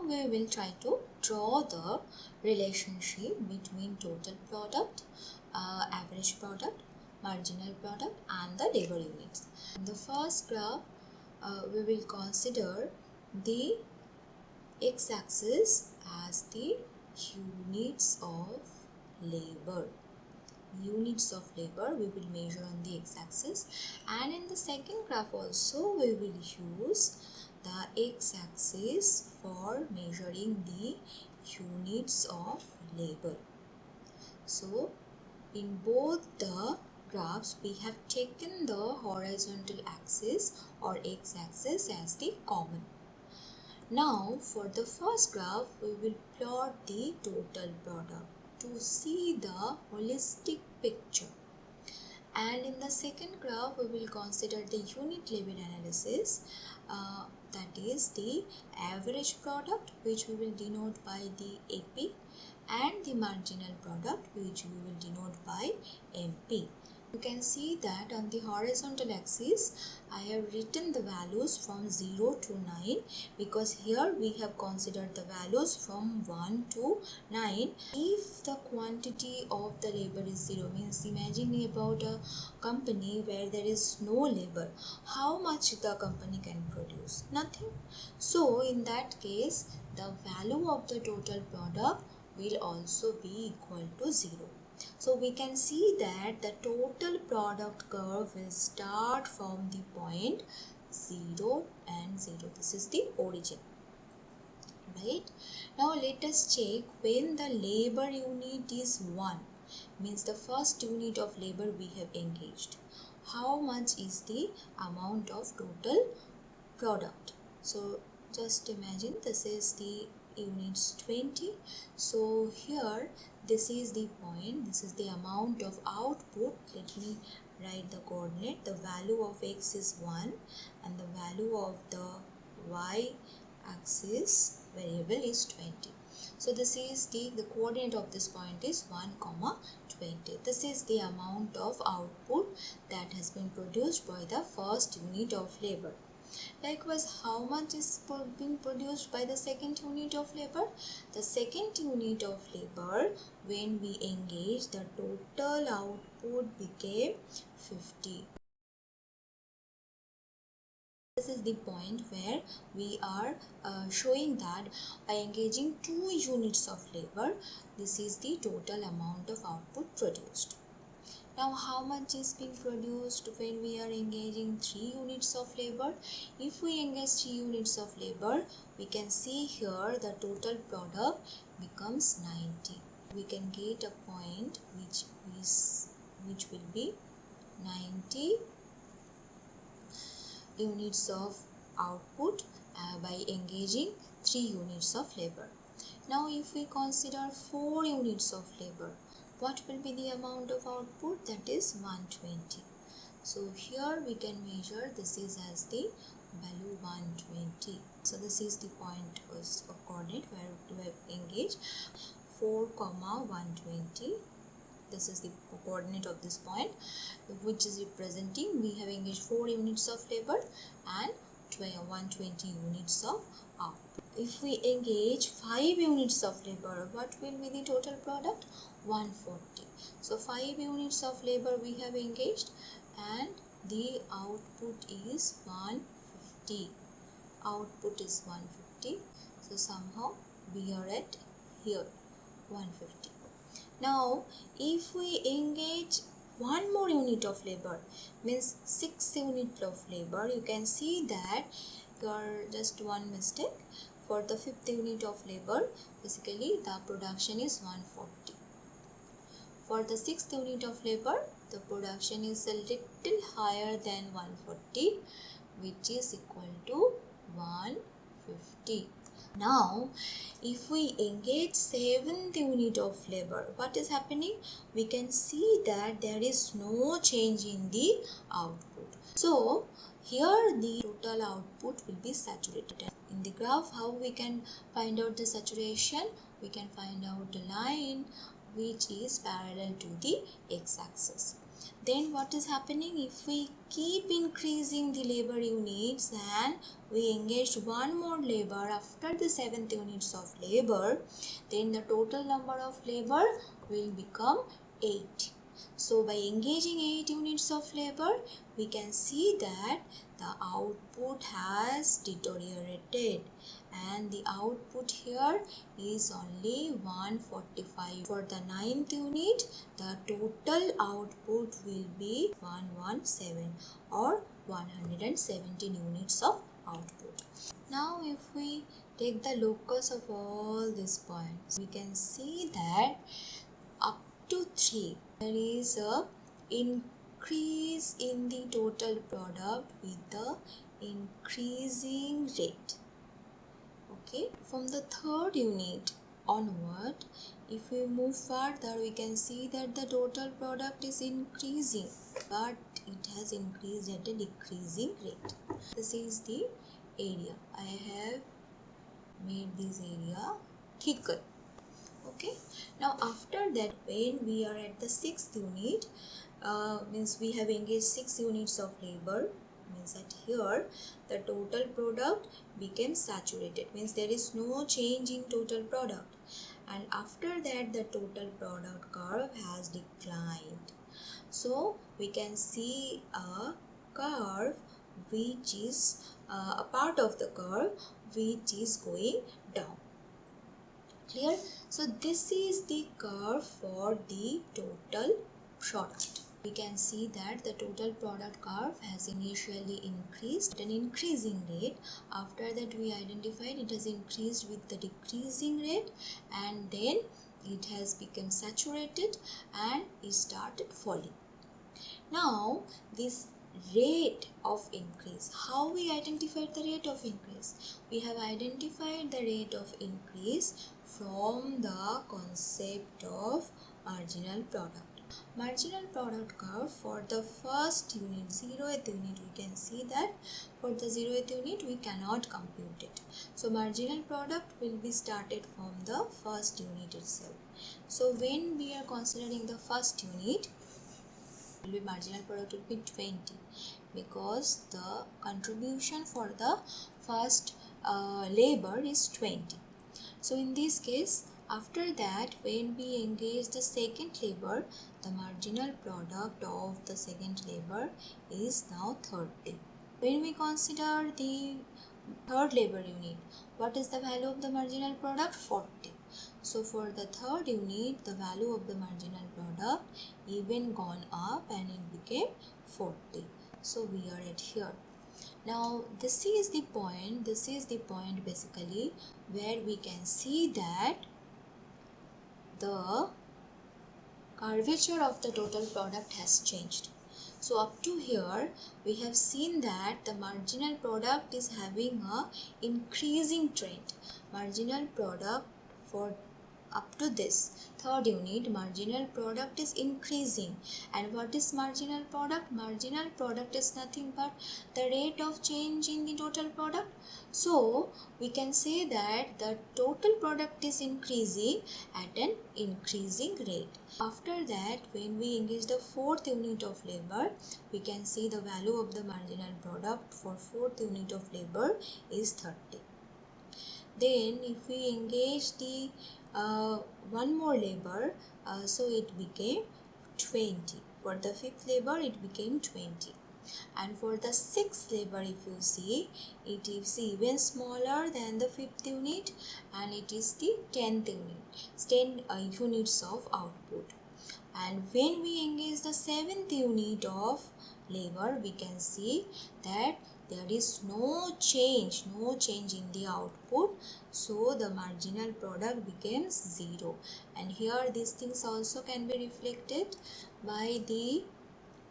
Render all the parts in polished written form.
we will try to draw the relationship between total product, average product, marginal product and the labor units. In the first graph, we will consider the x-axis as the units of labor. Units of labor we will measure on the x-axis, and in the second graph also we will use the x-axis for measuring the units of labor. So in both the graphs we have taken the horizontal axis or x-axis as the common. Now for the first graph we will plot the total product to see the holistic picture, and in the second graph we will consider the unit labor analysis, that is the average product, which we will denote by the AP, and the marginal product, which we will denote by MP. You can see that on the horizontal axis I have written the values from 0 to 9, because here we have considered the values from 1 to 9. If the quantity of the labor is 0, means imagine about a company where there is no labor, how much the company can produce? Nothing. So in that case the value of the total product will also be equal to 0. So we can see that the total product curve will start from the point 0 and 0. This is the origin. Right? Now let us check when the labor unit is 1, means the first unit of labor we have engaged. How much is the amount of total product? So just imagine this is the units 20. So here this is the point, this is the amount of output. Let me write the coordinate. The value of x is 1 and the value of the y axis variable is 20. So this is the coordinate of this point is 1, 20. This is the amount of output that has been produced by the first unit of labor. Likewise, how much is being produced by the second unit of labor? The second unit of labor, when we engage, the total output became 50. This is the point where we are showing that by engaging 2 units of labor, this is the total amount of output produced. Now how much is being produced when we are engaging 3 units of labor? If we engage 3 units of labor, we can see here the total product becomes 90. We can get a point which will be 90 units of output by engaging 3 units of labor. Now if we consider 4 units of labor, what will be the amount of output? That is 120. So here we can measure, this is as the value 120. So this is the point of coordinate where we have engaged 4, 120. This is the coordinate of this point, which is representing we have engaged 4 units of labor and 120 units of output. If we engage 5 units of labor, what will be the total product? 140. So 5 units of labor we have engaged and the output is 150. Output is 150. So somehow we are at here 150. Now if we engage one more unit of labor, means 6 units of labor, you can see that here just one mistake. For the 5th unit of labor, basically the production is 140. For the 6th unit of labor, the production is a little higher than 140, which is equal to 150. Now, if we engage 7th unit of labor, what is happening? We can see that there is no change in the output. So, here the total output will be saturated. In the graph, how we can find out the saturation? We can find out the line which is parallel to the x-axis. Then what is happening? If we keep increasing the labor units and we engage one more labor after the 7th units of labor, then the total number of labor will become 8. So by engaging 8 units of labor, we can see that the output has deteriorated, and the output here is only 145. For the 9th unit, the total output will be 117 or 117 units of output. Now if we take the locus of all these points, we can see that up to 3 there is a increase in the total product with the increasing rate. Okay, from the 3rd unit onward, if we move further, we can see that the total product is increasing, but it has increased at a decreasing rate. This is the area. I have made this area thicker. Okay, now after that, when we are at the 6th unit, means we have engaged 6 units of labor, means that here the total product became saturated, means there is no change in total product, and after that the total product curve has declined. So we can see a curve which is a part of the curve which is going down. Clear? So this is the curve for the total product. We can see that the total product curve has initially increased at an increasing rate. After that, we identified it has increased with the decreasing rate, and then it has become saturated and it started falling. Now this rate of increase, how we identified the rate of increase? We have identified the rate of increase from the concept of marginal product. Marginal product curve for the first unit, 0th unit, we can see that for the 0th unit we cannot compute it. So marginal product will be started from the first unit itself. So when we are considering the first unit, will be marginal product will be 20, because the contribution for the first labor is 20. So in this case, after that, when we engage the second labor, the marginal product of the second labor is now 30. When we consider the third labor unit, what is the value of the marginal product? 40. So for the third unit, the value of the marginal product even gone up and it became 40. So we are at here. Now this is the point basically where we can see that the curvature of the total product has changed. So up to here we have seen that the marginal product is having a increasing trend. Marginal product for up to this third unit, marginal product is increasing. And what is marginal product? Marginal product is nothing but the rate of change in the total product. So we can say that the total product is increasing at an increasing rate. After that, when we engage the 4th unit of labor, we can see the value of the marginal product for 4th unit of labor is 30. Then if we engage the one more labor, so it became 20. For the 5th labor, it became 20. And for the 6th labor, if you see, it is even smaller than the 5th unit, and it is the 10th unit, 10 units of output. And when we engage the 7th unit of labor, we can see that there is no change in the output, so the marginal product becomes 0. And here these things also can be reflected by the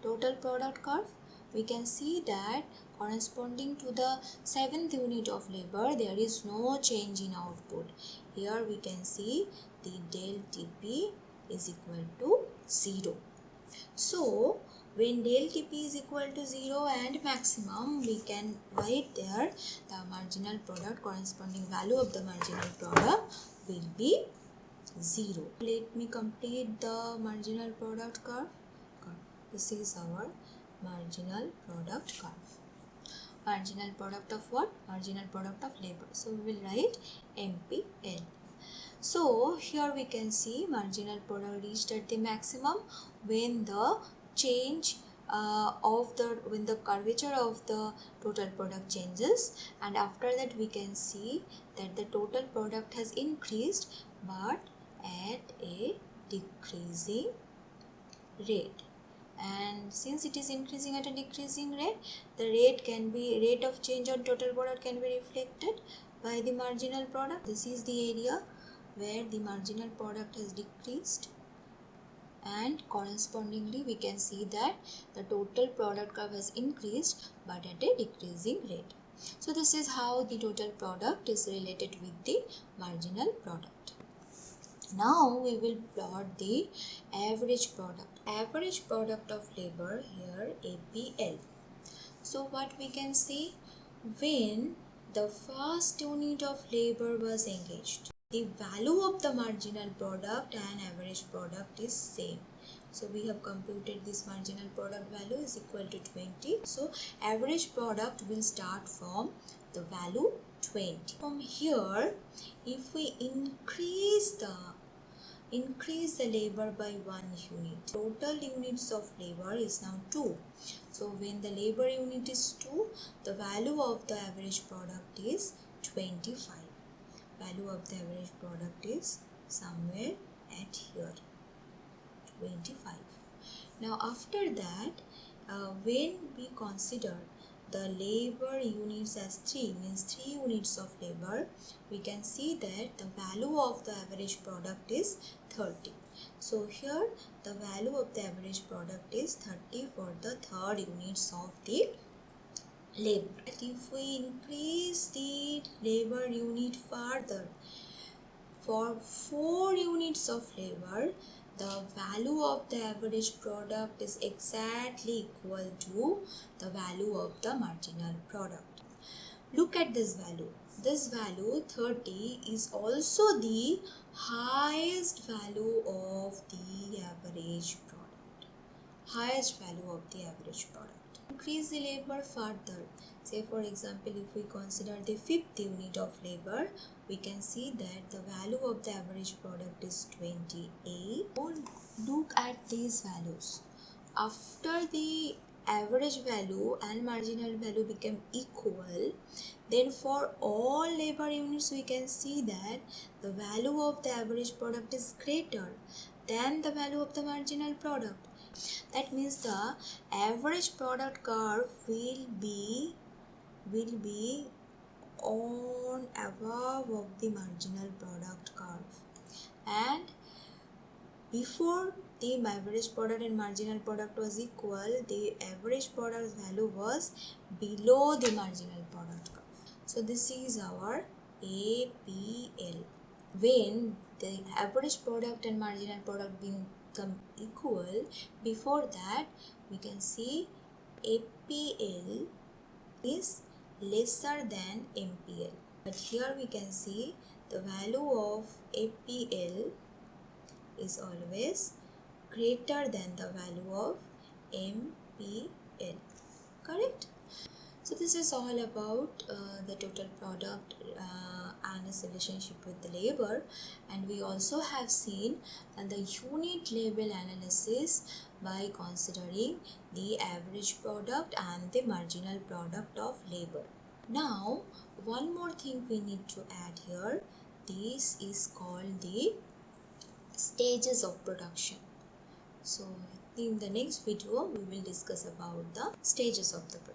total product curve. We can see that corresponding to the 7th unit of labor, there is no change in output. Here we can see the del Tp is equal to 0. So when del Tp is equal to 0 and maximum, we can write there the marginal product, corresponding value of the marginal product will be 0. Let me complete the marginal product curve. This is our marginal product curve. Marginal product of what? Marginal product of labor. So we will write MPL. So here we can see marginal product reached at the maximum when the change when the curvature of the total product changes, and after that we can see that the total product has increased but at a decreasing rate. And since it is increasing at a decreasing rate, the rate of change on total product can be reflected by the marginal product. This is the area where the marginal product has decreased, and correspondingly we can see that the total product curve has increased but at a decreasing rate. So this is how the total product is related with the marginal product. Now we will plot the average product. Average product of labor, here APL. So what we can see, when the first unit of labor was engaged, the value of the marginal product and average product is same. So we have computed this marginal product value is equal to 20. So average product will start from the value 20. From here, if we increase the labor by 1 unit, total units of labor is now 2. So when the labor unit is 2, the value of the average product is 25. Value of the average product is somewhere at here, 25. Now after that, when we consider the labor units as 3, means 3 units of labor, we can see that the value of the average product is 30. So here the value of the average product is 30 for the third units of the labor. If we increase the labor unit further, for 4 units of labor, the value of the average product is exactly equal to the value of the marginal product. Look at this value. This value 30 is also the highest value of the average product. Highest value of the average product. Increase the labor further. Say for example, if we consider the 5th unit of labor, we can see that the value of the average product is 28. Look at these values. After the average value and marginal value become equal, then for all labor units we can see that the value of the average product is greater than the value of the marginal product. That means the average product curve will be on above of the marginal product curve, and before the average product and marginal product was equal, the average product value was below the marginal product curve. So this is our APL. When the average product and marginal product become equal, before that we can see APL is lesser than MPL. But here we can see the value of APL is always greater than the value of MPL. Correct? So this is all about the total product and its relationship with the labor, and we also have seen the unit label analysis by considering the average product and the marginal product of labor. Now one more thing we need to add here. This is called the stages of production. So in the next video we will discuss about the stages of the production.